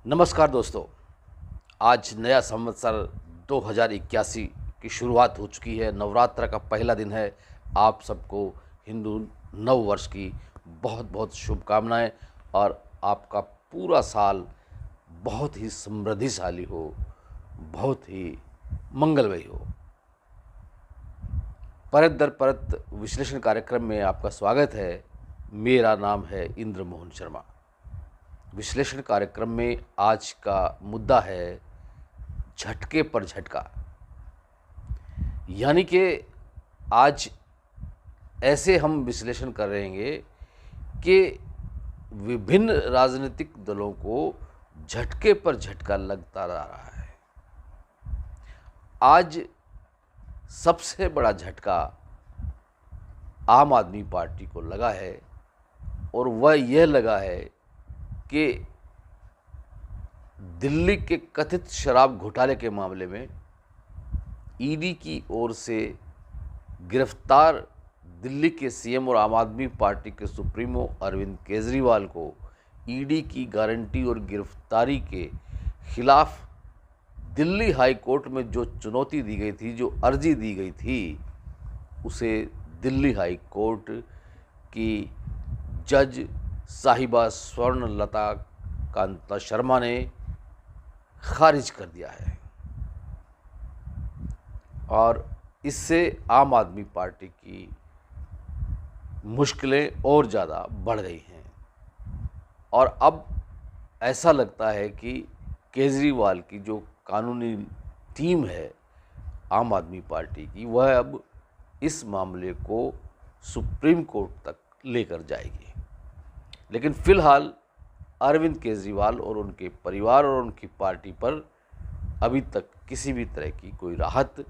नमस्कार दोस्तों। आज नया संवत्सर 2081 की शुरुआत हो चुकी है। नवरात्र का पहला दिन है। आप सबको हिंदू नव वर्ष की बहुत बहुत शुभकामनाएं और आपका पूरा साल बहुत ही समृद्धिशाली हो, बहुत ही मंगलमय हो। परत दर परत विश्लेषण कार्यक्रम में आपका स्वागत है। मेरा नाम है इंद्र मोहन शर्मा। विश्लेषण कार्यक्रम में आज का मुद्दा है झटके पर झटका। यानी कि आज ऐसे हम विश्लेषण कर रहे हैं कि विभिन्न राजनीतिक दलों को झटके पर झटका लगता जा रहा है। आज सबसे बड़ा झटका आम आदमी पार्टी को लगा है और वह यह लगा है कि दिल्ली के कथित शराब घोटाले के मामले में ईडी की ओर से गिरफ्तार दिल्ली के सीएम और आम आदमी पार्टी के सुप्रीमो अरविंद केजरीवाल को ईडी की गारंटी और गिरफ्तारी के खिलाफ दिल्ली हाई कोर्ट में जो चुनौती दी गई थी, जो अर्जी दी गई थी, उसे दिल्ली हाई कोर्ट की जज साहिबा स्वर्णलता कांता शर्मा ने खारिज कर दिया है और इससे आम आदमी पार्टी की मुश्किलें और ज़्यादा बढ़ गई हैं। और अब ऐसा लगता है कि केजरीवाल की जो कानूनी टीम है आम आदमी पार्टी की, वह अब इस मामले को सुप्रीम कोर्ट तक लेकर जाएगी। लेकिन फ़िलहाल अरविंद केजरीवाल और उनके परिवार और उनकी पार्टी पर अभी तक किसी भी तरह की कोई राहत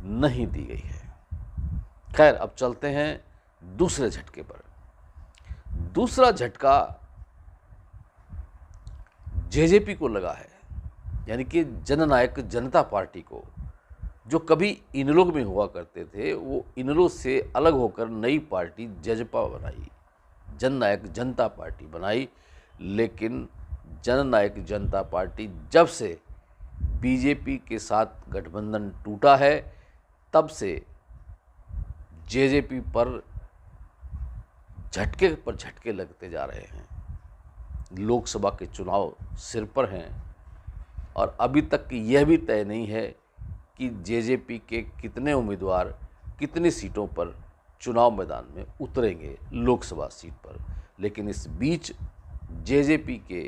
नहीं दी गई है। खैर, अब चलते हैं दूसरे झटके पर। दूसरा झटका जेजेपी को लगा है, यानी कि जननायक जनता पार्टी को, जो कभी इनेलो में हुआ करते थे, वो इनेलो से अलग होकर नई पार्टी जजपा बनाई, जननायक जनता पार्टी बनाई। लेकिन जननायक जनता पार्टी जब से बीजेपी के साथ गठबंधन टूटा है, तब से जेजेपी पर झटके लगते जा रहे हैं। लोकसभा के चुनाव सिर पर हैं और अभी तक यह भी तय नहीं है कि जेजेपी के कितने उम्मीदवार कितनी सीटों पर चुनाव मैदान में उतरेंगे लोकसभा सीट पर। लेकिन इस बीच जेजेपी के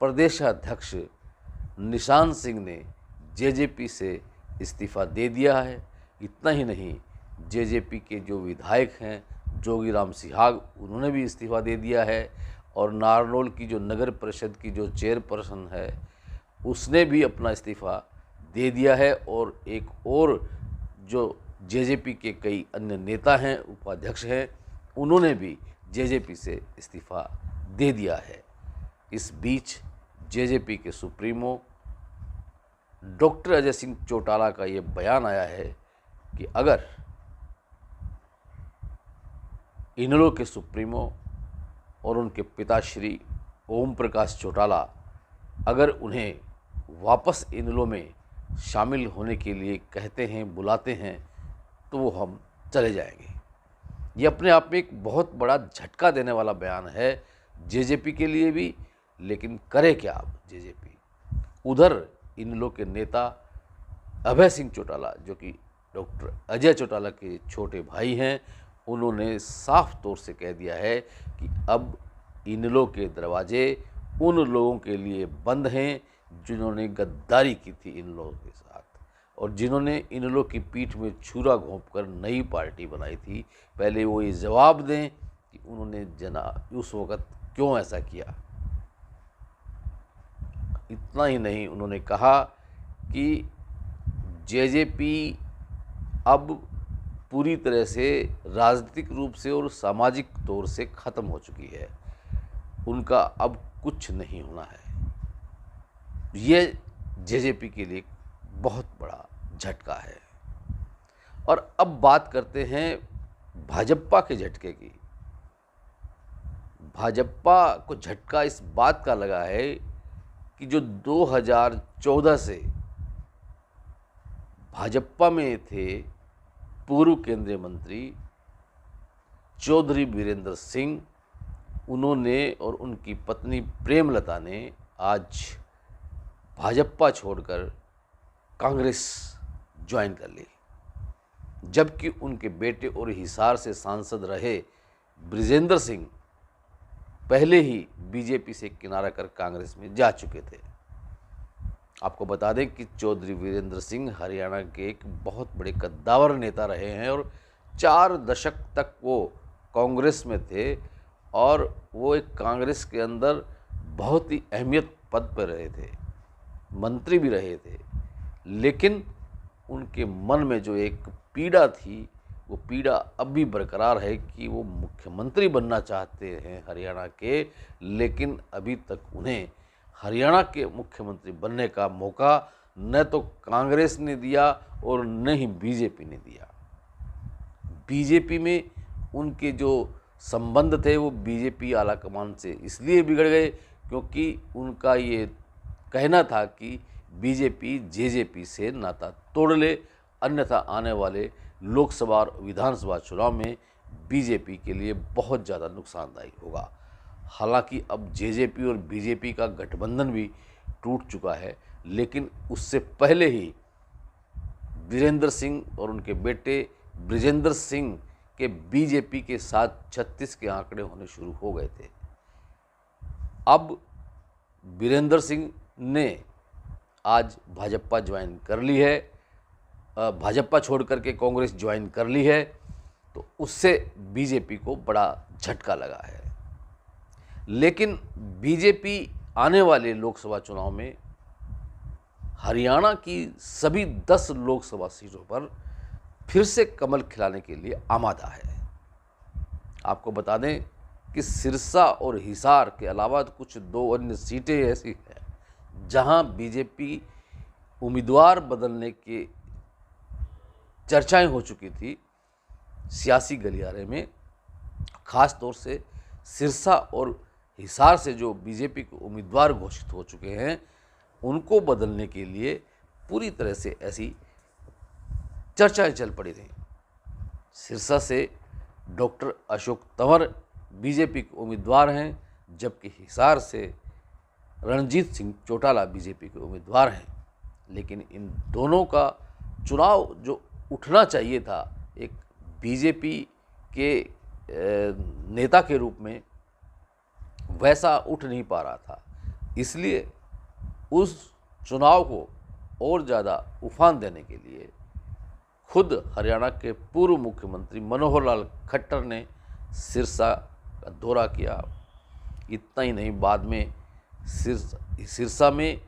प्रदेशाध्यक्ष निशान सिंह ने जेजेपी से इस्तीफ़ा दे दिया है। इतना ही नहीं, जेजेपी के जो विधायक हैं जोगीराम सिहाग, उन्होंने भी इस्तीफ़ा दे दिया है और नारनौल की जो नगर परिषद की जो चेयरपर्सन है, उसने भी अपना इस्तीफ़ा दे दिया है। और एक और जो जेजेपी के कई अन्य नेता हैं, उपाध्यक्ष हैं, उन्होंने भी जेजेपी से इस्तीफ़ा दे दिया है। इस बीच जेजेपी के सुप्रीमो डॉक्टर अजय सिंह चौटाला का ये बयान आया है कि अगर इनेलो के सुप्रीमो और उनके पिताश्री ओम प्रकाश चौटाला अगर उन्हें वापस इनेलो में शामिल होने के लिए कहते हैं, बुलाते हैं, तो वो हम चले जाएंगे। ये अपने आप में एक बहुत बड़ा झटका देने वाला बयान है जेजेपी के लिए भी। लेकिन करे क्या अब जेजेपी? उधर इनेलो के नेता अभय सिंह चौटाला, जो कि डॉक्टर अजय चौटाला के छोटे भाई हैं, उन्होंने साफ तौर से कह दिया है कि अब इनेलो के दरवाजे उन लोगों के लिए बंद हैं जिन्होंने गद्दारी की थी इन लोगों के साथ और जिन्होंने इनेलो की पीठ में छुरा घोंपकर नई पार्टी बनाई थी। पहले वो ये जवाब दें कि उन्होंने उस वक़्त क्यों ऐसा किया। इतना ही नहीं, उन्होंने कहा कि जेजेपी अब पूरी तरह से राजनीतिक रूप से और सामाजिक तौर से ख़त्म हो चुकी है, उनका अब कुछ नहीं होना है। ये जेजेपी के लिए बहुत बड़ा झटका है। और अब बात करते हैं भाजपा के झटके की। भाजपा को झटका इस बात का लगा है कि जो 2014 से भाजपा में थे पूर्व केंद्रीय मंत्री चौधरी वीरेंद्र सिंह, उन्होंने और उनकी पत्नी प्रेमलता ने आज भाजपा छोड़कर कांग्रेस ज्वाइन कर ली, जबकि उनके बेटे और हिसार से सांसद रहे बृजेंद्र सिंह पहले ही बीजेपी से किनारा कर कांग्रेस में जा चुके थे। आपको बता दें कि चौधरी वीरेंद्र सिंह हरियाणा के एक बहुत बड़े कद्दावर नेता रहे हैं और 4 दशक तक वो कांग्रेस में थे और वो एक कांग्रेस के अंदर बहुत ही अहमियत पद पर रहे थे, मंत्री भी रहे थे। लेकिन उनके मन में जो एक पीड़ा थी, वो पीड़ा अब भी बरकरार है कि वो मुख्यमंत्री बनना चाहते हैं हरियाणा के, लेकिन अभी तक उन्हें हरियाणा के मुख्यमंत्री बनने का मौका न तो कांग्रेस ने दिया और न ही बीजेपी ने दिया। बीजेपी में उनके जो संबंध थे वो बीजेपी आलाकमान से इसलिए बिगड़ गए क्योंकि उनका ये कहना था कि बीजेपी जेजेपी से नाता तोड़ ले, अन्यथा आने वाले लोकसभा और विधानसभा चुनाव में बीजेपी के लिए बहुत ज़्यादा नुकसानदायी होगा। हालांकि अब जेजेपी और बीजेपी का गठबंधन भी टूट चुका है, लेकिन उससे पहले ही वीरेंद्र सिंह और उनके बेटे बृजेंद्र सिंह के बीजेपी के साथ 36 के आंकड़े होने शुरू हो गए थे। अब वीरेंद्र सिंह ने आज भाजपा ज्वाइन कर ली है, भाजपा छोड़ करके कांग्रेस ज्वाइन कर ली है, तो उससे बीजेपी को बड़ा झटका लगा है। लेकिन बीजेपी आने वाले लोकसभा चुनाव में हरियाणा की सभी 10 लोकसभा सीटों पर फिर से कमल खिलाने के लिए आमादा है। आपको बता दें कि सिरसा और हिसार के अलावा कुछ 2 अन्य सीटें ऐसी हैं जहां बीजेपी उम्मीदवार बदलने की चर्चाएं हो चुकी थी सियासी गलियारे में। ख़ास तौर से सिरसा और हिसार से जो बीजेपी के उम्मीदवार घोषित हो चुके हैं, उनको बदलने के लिए पूरी तरह से ऐसी चर्चाएं चल पड़ी थी। सिरसा से डॉक्टर अशोक तंवर बीजेपी के उम्मीदवार हैं, जबकि हिसार से रणजीत सिंह चौटाला बीजेपी के उम्मीदवार हैं। लेकिन इन दोनों का चुनाव जो उठना चाहिए था एक बीजेपी के नेता के रूप में, वैसा उठ नहीं पा रहा था। इसलिए उस चुनाव को और ज़्यादा उफान देने के लिए खुद हरियाणा के पूर्व मुख्यमंत्री मनोहर लाल खट्टर ने सिरसा का दौरा किया। इतना ही नहीं, बाद में सिरसा में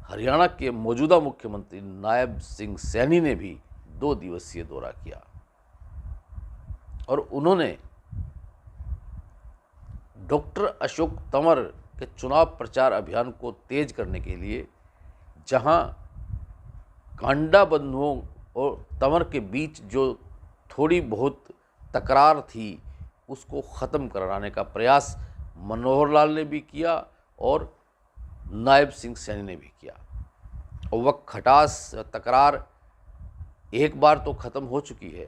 हरियाणा के मौजूदा मुख्यमंत्री नायब सिंह सैनी ने भी 2 दिवसीय दौरा किया और उन्होंने डॉक्टर अशोक तंवर के चुनाव प्रचार अभियान को तेज करने के लिए, जहां कांडा बंधुओं और तंवर के बीच जो थोड़ी बहुत तकरार थी, उसको ख़त्म कराने का प्रयास मनोहर लाल ने भी किया और नायब सिंह सैनी ने भी किया। और वह खटास तकरार एक बार तो ख़त्म हो चुकी है,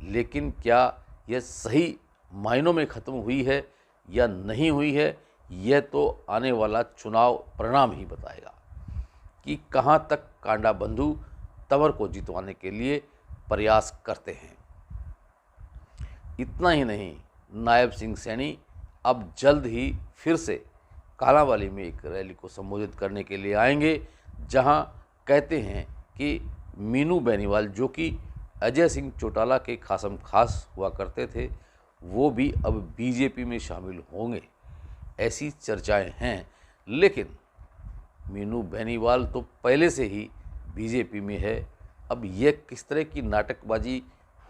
लेकिन क्या यह सही मायनों में ख़त्म हुई है या नहीं हुई है, यह तो आने वाला चुनाव परिणाम ही बताएगा कि कहाँ तक कांडा बंधु तंवर को जितवाने के लिए प्रयास करते हैं। इतना ही नहीं, नायब सिंह सैनी अब जल्द ही फिर से कालांवाली में एक रैली को संबोधित करने के लिए आएंगे, जहां कहते हैं कि मीनू बेनीवाल, जो कि अजय सिंह चौटाला के खासम खास हुआ करते थे, वो भी अब बीजेपी में शामिल होंगे, ऐसी चर्चाएं हैं। लेकिन मीनू बेनीवाल तो पहले से ही बीजेपी में है। अब यह किस तरह की नाटकबाजी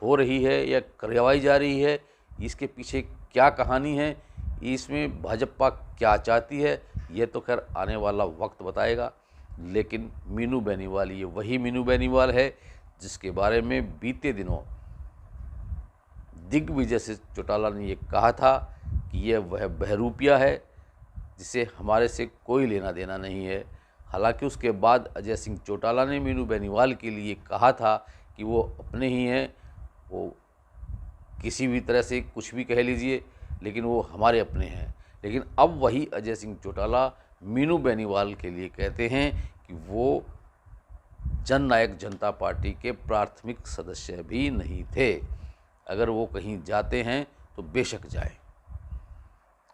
हो रही है या करवाई जा रही है, इसके पीछे क्या कहानी है, इसमें भाजपा क्या चाहती है, यह तो खैर आने वाला वक्त बताएगा। लेकिन मीनू बेनीवाल ये वही मीनू बेनीवाल है जिसके बारे में बीते दिनों दिग्विजय सिंह चौटाला ने ये कहा था कि यह वह बहरूपिया है जिसे हमारे से कोई लेना देना नहीं है। हालांकि उसके बाद अजय सिंह चौटाला ने मीनू बेनीवाल के लिए कहा था कि वो अपने ही हैं, वो किसी भी तरह से कुछ भी कह लीजिए, लेकिन वो हमारे अपने हैं। लेकिन अब वही अजय सिंह चौटाला मीनू बेनीवाल के लिए कहते हैं कि वो जननायक जनता पार्टी के प्राथमिक सदस्य भी नहीं थे। अगर वो कहीं जाते हैं तो बेशक जाएं।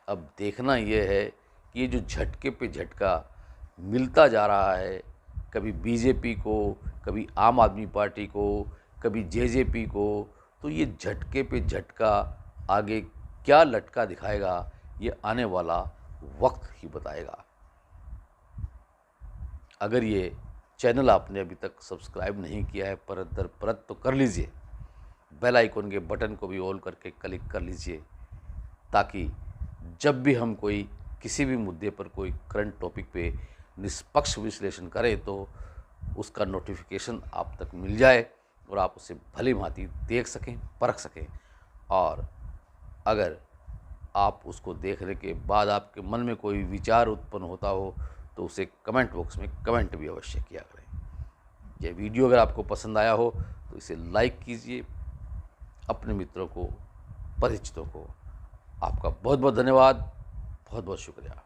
अब देखना यह है कि ये जो झटके पे झटका मिलता जा रहा है, कभी बीजेपी को, कभी आम आदमी पार्टी को, कभी जेजेपी को, तो ये झटके पे झटका आगे क्या लटका दिखाएगा, ये आने वाला वक्त ही बताएगा। अगर ये चैनल आपने अभी तक सब्सक्राइब नहीं किया है परत दर परत, तो कर लीजिए। बेल आइकन के बटन को भी ऑल करके क्लिक कर लीजिए, ताकि जब भी हम कोई किसी भी मुद्दे पर कोई करंट टॉपिक पे निष्पक्ष विश्लेषण करें तो उसका नोटिफिकेशन आप तक मिल जाए और आप उसे भली भांति देख सकें, परख सकें। और अगर आप उसको देखने के बाद आपके मन में कोई विचार उत्पन्न होता हो तो उसे कमेंट बॉक्स में कमेंट भी अवश्य किया करें। यह वीडियो अगर आपको पसंद आया हो तो इसे लाइक कीजिए, अपने मित्रों को, परिचितों को। आपका बहुत बहुत धन्यवाद, बहुत बहुत शुक्रिया।